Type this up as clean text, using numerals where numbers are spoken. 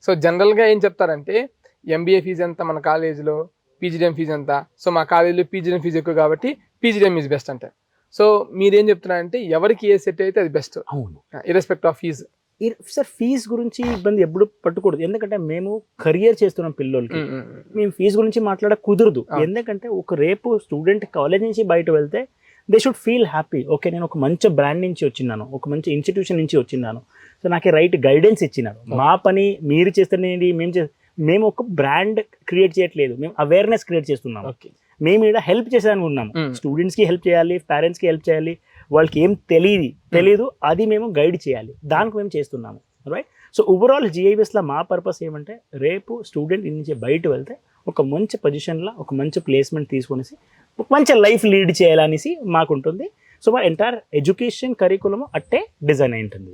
So జనరల్గా ఏం చెప్తారంటే ఎంబీఏ ఫీజు ఎంత మన కాలేజీలో, పీజీడిఎం ఫీజు ఎంత, సో మా కాలేజీలో పీజీడిఎం ఫీజు ఎక్కువ కాబట్టి పీజీడిఎం ఈజ్ బెస్ట్ అంటారు. సో మీరేం చెప్తున్నారంటే ఎవరికి ఏ సెట్ అయితే అది బెస్ట్, అవును ఇర్రెస్పెక్ట్ ఆఫ్ ఫీజు. సార్ ఫీజు గురించి ఇబ్బంది ఎప్పుడు పట్టుకూడదు, ఎందుకంటే మేము కెరియర్ చేస్తున్నాం పిల్లలకి, మేము ఫీజు గురించి మాట్లాడ కుదరదు. ఎందుకంటే ఒక రేపు స్టూడెంట్ కాలేజ్ నుంచి బయట వెళ్తే they should feel happy. Okay నేను ఒక మంచి బ్రాండ్ నుంచి వచ్చినాను, ఒక మంచి ఇన్స్టిట్యూషన్ నుంచి వచ్చినాను, సో నాకు రైట్ గైడెన్స్ ఇచ్చినారు. మా పని మీరు చేస్తున్నది మేము ఒక బ్రాండ్ క్రియేట్ చేయట్లేదు, మేము అవేర్నెస్ క్రియేట్ చేస్తున్నాము. మేము ఇక్కడ హెల్ప్ చేసేదానికి ఉన్నాము. స్టూడెంట్స్కి హెల్ప్ చేయాలి, పేరెంట్స్కి హెల్ప్ చేయాలి, వాళ్ళకి ఏం తెలీదు అది మేము గైడ్ చేయాలి, దానికి మేము చేస్తున్నాము. రైట్. సో ఓవరాల్ జిఐబిఎస్లో మా పర్పస్ ఏమంటే రేపు స్టూడెంట్ నుంచి బయట వెళ్తే ఒక మంచి పొజిషన్లో ఒక మంచి ప్లేస్మెంట్ తీసుకొనేసి ఒక మంచి లైఫ్ లీడ్ చేయాలనేసి మాకుంటుంది. సో మా ఎంటైర్ ఎడ్యుకేషన్ కరికులము అట్టే డిజైన్ అయి ఉంటుంది.